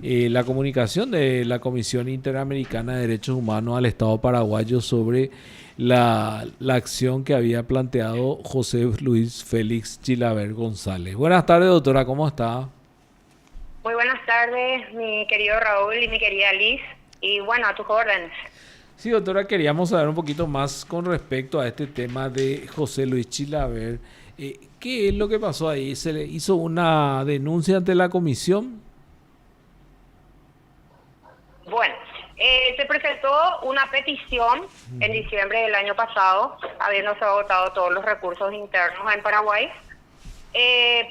la comunicación de la Comisión Interamericana de Derechos Humanos al Estado paraguayo sobre la acción que había planteado José Luis Félix Chilaver González. Buenas tardes, doctora, ¿cómo está? Muy buenas tardes, mi querido Raúl y mi querida Liz. Y bueno, a tus órdenes. Sí, doctora, queríamos saber un poquito más con respecto a este tema de José Luis Chilaver. ¿Qué es lo que pasó ahí? ¿Se le hizo una denuncia ante la comisión? Bueno, se presentó una petición en diciembre del año pasado, habiéndose agotado todos los recursos internos en Paraguay,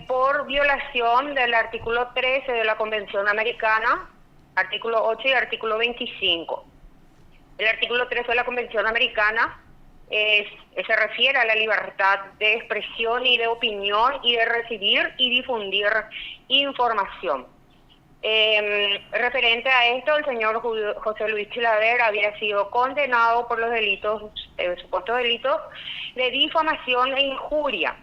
por violación del artículo 13 de la Convención Americana, artículo 8 y artículo 25. El artículo 13 de la Convención Americana se refiere a la libertad de expresión y de opinión y de recibir y difundir información. Referente a esto, el señor José Luis Chilaver había sido condenado por los supuestos delitos de difamación e injuria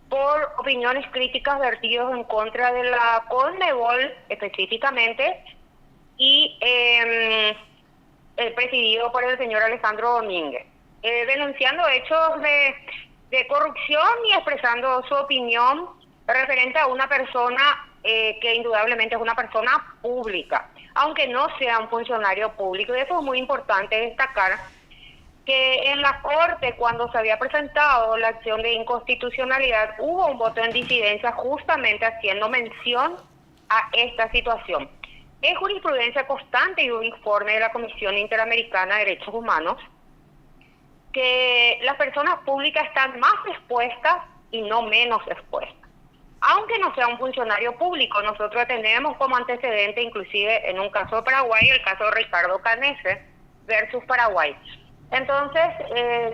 por opiniones críticas vertidos en contra de la Conmebol específicamente y presidido por el señor Alejandro Domínguez, denunciando hechos de corrupción y expresando su opinión referente a una persona que indudablemente es una persona pública, aunque no sea un funcionario público. Y eso es muy importante destacar, que en la Corte, cuando se había presentado la acción de inconstitucionalidad, hubo un voto en disidencia justamente haciendo mención a esta situación. Es jurisprudencia constante y un informe de la Comisión Interamericana de Derechos Humanos que las personas públicas están más expuestas y no menos expuestas. Aunque no sea un funcionario público, nosotros tenemos como antecedente, inclusive en un caso de Paraguay, el caso de Ricardo Canese versus Paraguay. Entonces,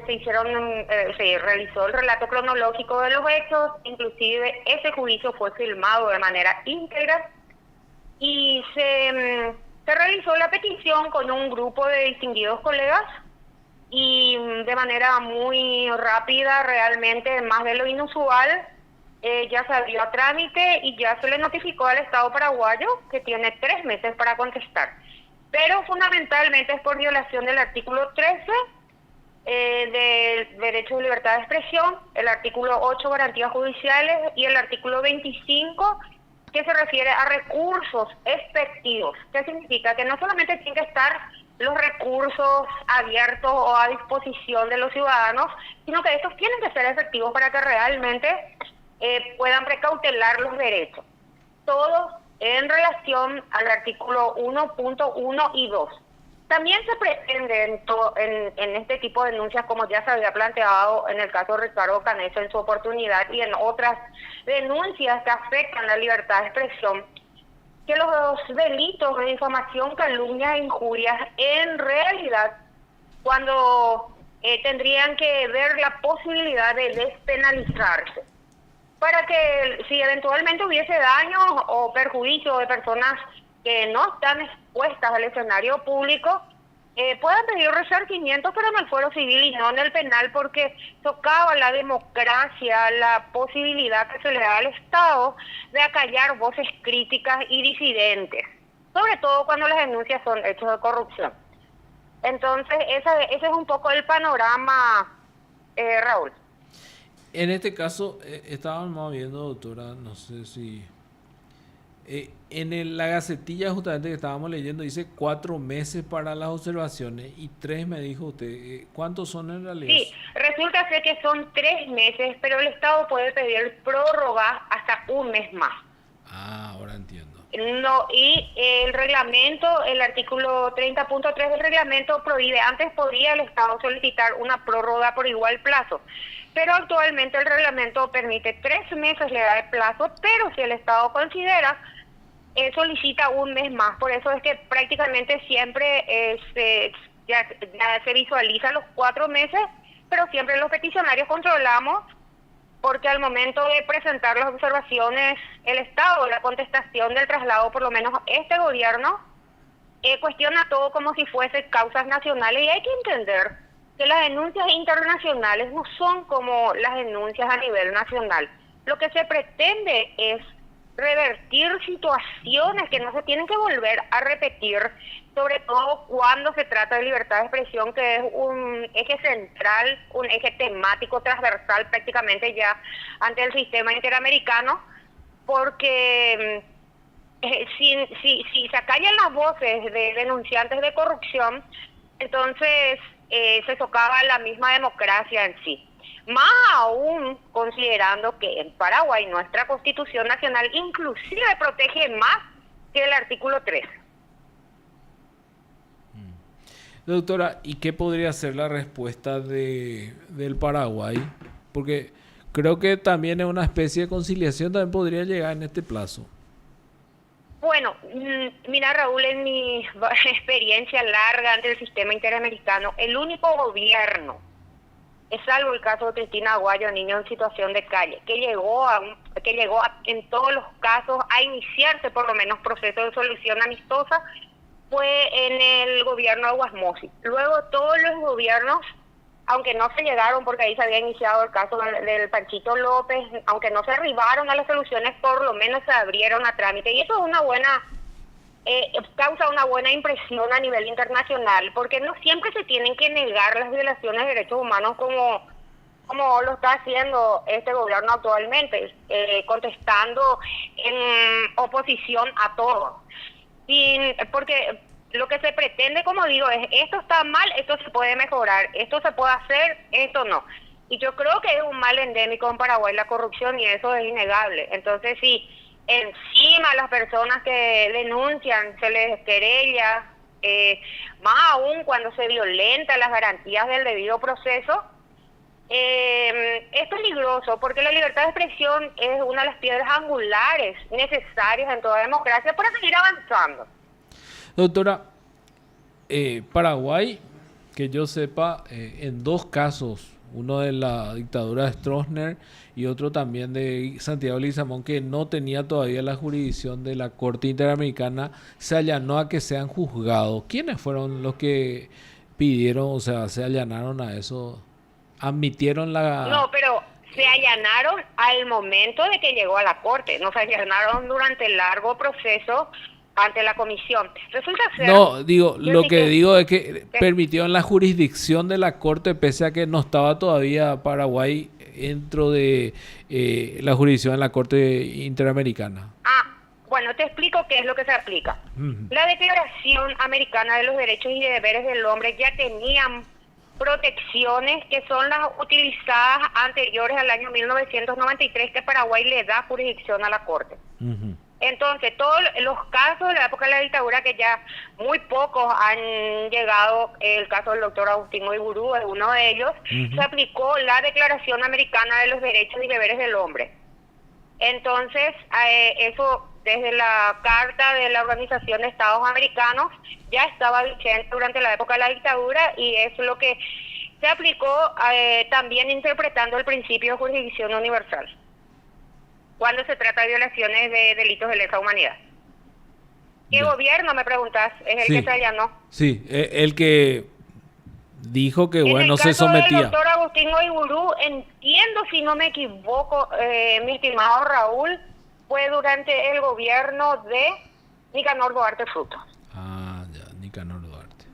se realizó el relato cronológico de los hechos, inclusive ese juicio fue filmado de manera íntegra y se realizó la petición con un grupo de distinguidos colegas y de manera muy rápida, realmente más de lo inusual. Ya se abrió a trámite y ya se le notificó al Estado paraguayo que tiene 3 meses para contestar. Pero fundamentalmente es por violación del artículo 13 del derecho de libertad de expresión, el artículo 8 garantías judiciales y el artículo 25 que se refiere a recursos expectativos. ¿Qué significa? Que no solamente tienen que estar los recursos abiertos o a disposición de los ciudadanos, sino que estos tienen que ser efectivos para que realmente puedan precautelar los derechos. Todos en relación al artículo 1.1 y 2. También se pretende en este tipo de denuncias, como ya se había planteado en el caso de Ricardo Canese en su oportunidad y en otras denuncias que afectan la libertad de expresión, que los delitos de difamación, calumnias e injurias en realidad, cuando tendrían que ver la posibilidad de despenalizarse, para que si eventualmente hubiese daño o perjuicio de personas que no están expuestas al escenario público, puedan pedir resarcimientos, pero en el fuero civil y no en el penal, porque socava la democracia, la posibilidad que se le da al Estado de acallar voces críticas y disidentes, sobre todo cuando las denuncias son hechos de corrupción. Entonces, ese es un poco el panorama, Raúl. En este caso, estábamos viendo, doctora, no sé si... la gacetilla justamente que estábamos leyendo dice 4 meses para las observaciones y 3 me dijo usted. ¿Cuántos son en realidad? Sí, resulta ser que son 3 meses, pero el Estado puede pedir prórroga hasta un mes más. Ah, ahora entiendo. No, y el reglamento, el artículo 30.3 del reglamento prohíbe, antes podía el Estado solicitar una prórroga por igual plazo, pero actualmente el reglamento permite 3 meses le da de plazo, pero si el Estado considera, solicita un mes más. Por eso es que prácticamente siempre ya se visualiza los 4 meses, pero siempre los peticionarios controlamos, porque al momento de presentar las observaciones, el Estado, la contestación del traslado, por lo menos este gobierno, cuestiona todo como si fuese causas nacionales, y hay que entender que las denuncias internacionales no son como las denuncias a nivel nacional. Lo que se pretende es revertir situaciones que no se tienen que volver a repetir, sobre todo cuando se trata de libertad de expresión, que es un eje central, un eje temático transversal prácticamente ya ante el sistema interamericano, porque si se acallan las voces de denunciantes de corrupción, entonces se socava la misma democracia en sí. Más aún considerando que en Paraguay nuestra Constitución Nacional inclusive protege más que el artículo 3. Doctora, ¿y qué podría ser la respuesta del Paraguay? Porque creo que también es una especie de conciliación, también podría llegar en este plazo. Bueno, mira Raúl, en mi experiencia larga ante el sistema interamericano, el único gobierno, es salvo el caso de Cristina Aguayo, niño en situación de calle, que llegó en todos los casos a iniciarse por lo menos proceso de solución amistosa, fue en el gobierno de Aguas Mossi. Luego todos los gobiernos, aunque no se llegaron, porque ahí se había iniciado el caso del Panchito López, aunque no se arribaron a las soluciones, por lo menos se abrieron a trámite. Y eso es una buena, causa una buena impresión a nivel internacional, porque no siempre se tienen que negar las violaciones de derechos humanos como lo está haciendo este gobierno actualmente, contestando en oposición a todo. Porque lo que se pretende, como digo, es esto está mal, esto se puede mejorar, esto se puede hacer, esto no. Y yo creo que es un mal endémico en Paraguay la corrupción, y eso es innegable. Entonces, si encima a las personas que denuncian se les querella, más aún cuando se violentan las garantías del debido proceso, es peligroso, porque la libertad de expresión es una de las piedras angulares necesarias en toda democracia para seguir avanzando. Doctora, Paraguay, que yo sepa, en dos casos, uno de la dictadura de Stroessner y otro también de Santiago Leguizamón, que no tenía todavía la jurisdicción de la Corte Interamericana, se allanó a que sean juzgados. ¿Quiénes fueron los que pidieron, o sea, se allanaron a eso? ¿Admitieron la...? No, pero se allanaron al momento de que llegó a la Corte, no se allanaron durante el largo proceso ante la comisión. Resulta ser... No, digo, lo que digo es que permitieron la jurisdicción de la Corte pese a que no estaba todavía Paraguay dentro de la jurisdicción de la Corte Interamericana. Bueno, te explico qué es lo que se aplica. La Declaración Americana de los Derechos y Deberes del Hombre ya tenían protecciones que son las utilizadas anteriores al año 1993, que Paraguay le da jurisdicción a la Corte. Entonces, todos los casos de la época de la dictadura, que ya muy pocos han llegado, el caso del doctor Agustín Oiburu es uno de ellos, se aplicó la Declaración Americana de los Derechos y Deberes del Hombre. Entonces, eso desde la Carta de la Organización de Estados Americanos ya estaba vigente durante la época de la dictadura, y es lo que se aplicó también interpretando el principio de jurisdicción universal cuando se trata de violaciones de delitos de lesa humanidad. ¿Qué gobierno, me preguntas, es el que se allanó? Sí, el que dijo que, bueno, se sometía. En el caso del doctor Agustín Oiburu, entiendo, si no me equivoco, mi estimado Raúl, fue durante el gobierno de Nicanor Duarte Fruto. Ah, ya, Nicanor Duarte.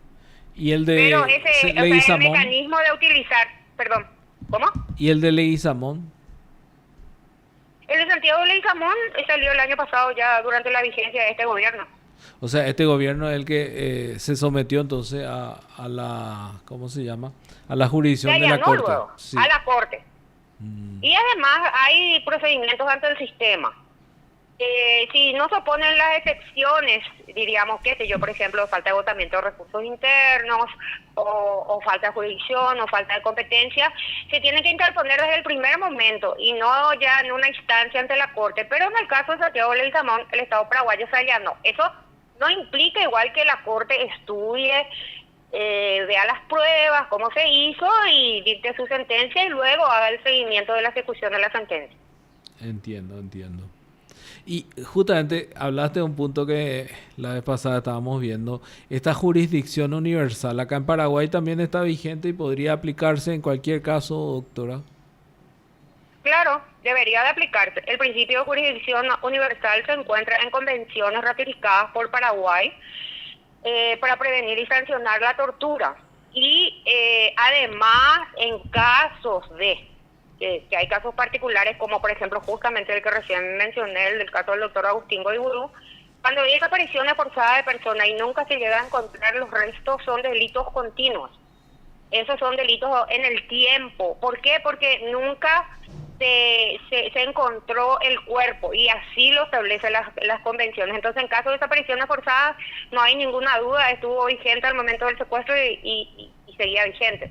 Y el de... Pero ese, o sea, el mecanismo de utilizar... Perdón, ¿cómo? ¿Y el de Leguizamón? El de Santiago Leguizamón salió el año pasado, ya durante la vigencia de este gobierno. O sea, este gobierno es el que se sometió entonces a la... ¿Cómo se llama? A la jurisdicción de la Corte. Luego, sí. A la Corte. Y además hay procedimientos ante el sistema. Si no se oponen las excepciones, diríamos que yo, por ejemplo, falta de agotamiento de recursos internos, o falta de jurisdicción, o falta de competencia, se tiene que interponer desde el primer momento y no ya en una instancia ante la Corte. Pero en el caso de Santiago Leguizamón, el Estado paraguayo se allanó. Eso no implica igual que la Corte estudie, vea las pruebas, cómo se hizo, y dicte su sentencia y luego haga el seguimiento de la ejecución de la sentencia. Entiendo. Y justamente hablaste de un punto que la vez pasada estábamos viendo, esta jurisdicción universal. Acá en Paraguay también está vigente y podría aplicarse en cualquier caso, doctora. Claro, debería de aplicarse. El principio de jurisdicción universal se encuentra en convenciones ratificadas por Paraguay para prevenir y sancionar la tortura. Y además, en casos de que hay casos particulares, como por ejemplo justamente el que recién mencioné, el del caso del doctor Agustín Goiburú, cuando hay desapariciones forzadas de personas y nunca se llega a encontrar los restos, son delitos continuos. Esos son delitos en el tiempo. ¿Por qué? Porque nunca se encontró el cuerpo, y así lo establecen las convenciones. Entonces, en caso de desapariciones forzadas, no hay ninguna duda, estuvo vigente al momento del secuestro y seguía vigente.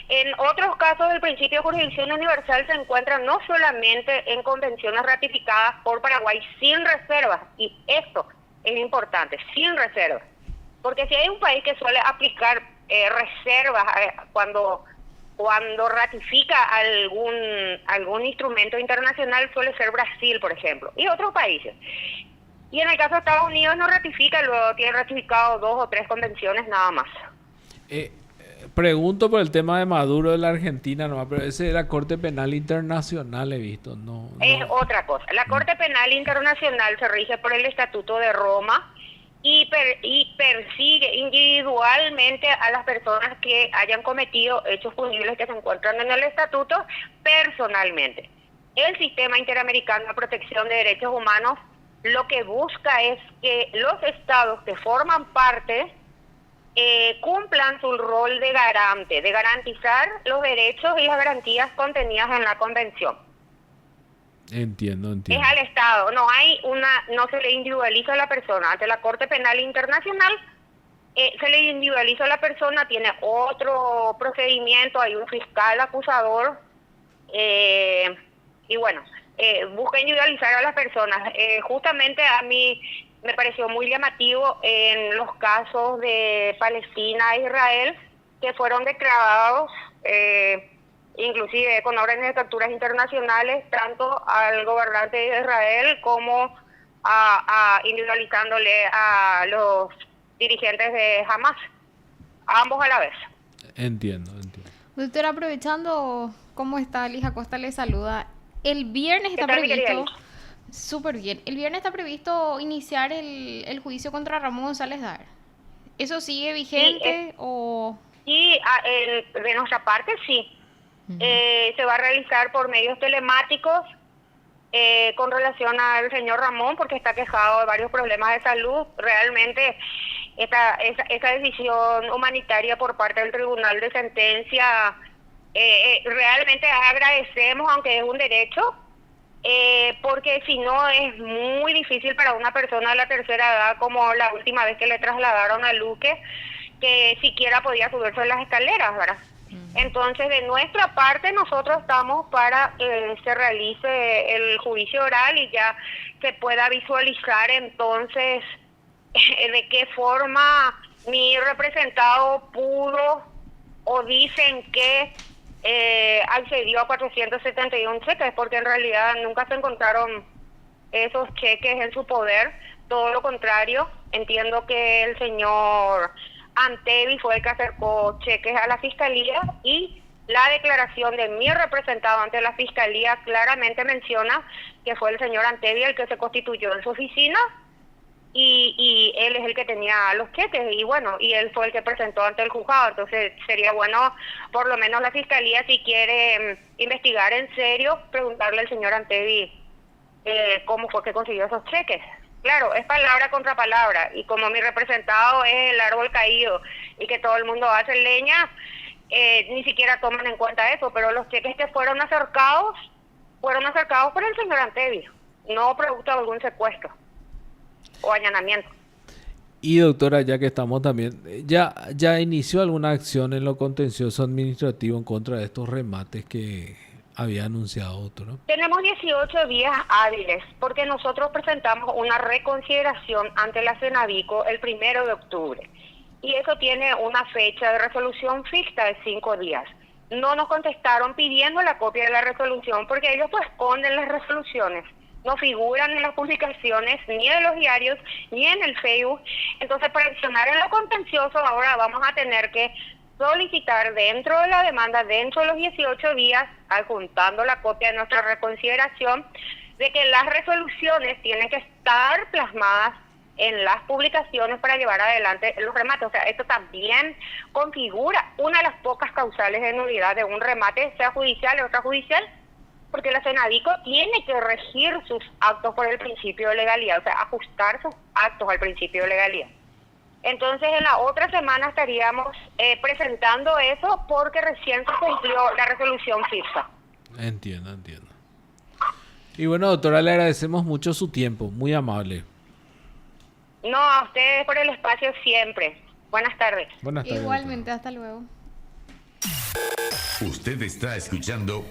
En otros casos, el principio de jurisdicción universal se encuentra no solamente en convenciones ratificadas por Paraguay sin reservas, y esto es importante, sin reservas, porque si hay un país que suele aplicar reservas cuando ratifica algún instrumento internacional, suele ser Brasil, por ejemplo, y otros países. Y en el caso de Estados Unidos no ratifica, luego tiene ratificado 2 o 3 convenciones nada más. Pregunto por el tema de Maduro de la Argentina, no, pero ese de la Corte Penal Internacional he visto, no. Es otra cosa. La Corte Penal Internacional se rige por el Estatuto de Roma y persigue individualmente a las personas que hayan cometido hechos punibles que se encuentran en el estatuto personalmente. El Sistema Interamericano de Protección de Derechos Humanos lo que busca es que los estados que forman parte cumplan su rol de garante, de garantizar los derechos y las garantías contenidas en la Convención. Entiendo. Es al Estado, no se le individualiza a la persona. Ante la Corte Penal Internacional se le individualiza a la persona, tiene otro procedimiento, hay un fiscal acusador, y bueno, busca individualizar a las personas. Justamente a mí me pareció muy llamativo en los casos de Palestina e Israel, que fueron declarados inclusive con órdenes de capturas internacionales, tanto al gobernante de Israel como individualizándole a los dirigentes de Hamas, ambos a la vez. Entiendo. Doctora, aprovechando, ¿cómo está? Lija Costa le saluda. El viernes está previsto... Súper bien. El viernes está previsto iniciar el juicio contra Ramón González Dar. ¿Eso sigue vigente o...? Sí, de nuestra parte sí. Uh-huh. Se va a realizar por medios telemáticos con relación al señor Ramón, porque está quejado de varios problemas de salud. Realmente esa decisión humanitaria por parte del Tribunal de Sentencia, realmente agradecemos, aunque es un derecho, porque si no es muy difícil para una persona de la tercera edad, como la última vez que le trasladaron a Luque, que siquiera podía subirse en las escaleras, ¿verdad? Entonces, de nuestra parte, nosotros estamos para que se realice el juicio oral y ya se pueda visualizar entonces de qué forma mi representado pudo o dicen que accedió a 471 cheques, porque en realidad nunca se encontraron esos cheques en su poder, todo lo contrario. Entiendo que el señor Antevi fue el que acercó cheques a la Fiscalía, y la declaración de mi representado ante la Fiscalía claramente menciona que fue el señor Antevi el que se constituyó en su oficina, y él es el que tenía los cheques, y bueno, y él fue el que presentó ante el juzgado. Entonces sería bueno, por lo menos la Fiscalía, si quiere investigar en serio, preguntarle al señor Antevi cómo fue que consiguió esos cheques. Claro, es palabra contra palabra, y como mi representado es el árbol caído y que todo el mundo hace leña, ni siquiera toman en cuenta eso, pero los cheques que fueron acercados por el señor Antevi, no producto de algún secuestro o allanamiento. Y doctora, ya que estamos también, ¿ya inició alguna acción en lo contencioso administrativo en contra de estos remates que había anunciado, doctora? Tenemos 18 días hábiles, porque nosotros presentamos una reconsideración ante la Cenavico el 1 de octubre, y eso tiene una fecha de resolución fija de 5 días. No nos contestaron pidiendo la copia de la resolución, porque ellos pues esconden las resoluciones, no figuran en las publicaciones ni de los diarios ni en el Facebook. Entonces, para accionar en lo contencioso, ahora vamos a tener que solicitar dentro de la demanda, dentro de los 18 días, adjuntando la copia de nuestra reconsideración, de que las resoluciones tienen que estar plasmadas en las publicaciones para llevar adelante los remates. O sea, esto también configura una de las pocas causales de nulidad de un remate, sea judicial o extrajudicial, porque la Senadico tiene que regir sus actos por el principio de legalidad, o sea, ajustar sus actos al principio de legalidad. Entonces, en la otra semana estaríamos presentando eso porque recién se cumplió la resolución FIFSA. Entiendo. Y bueno, doctora, le agradecemos mucho su tiempo, muy amable. No, a ustedes por el espacio siempre. Buenas tardes. Igualmente, doctora. Hasta luego. Usted está escuchando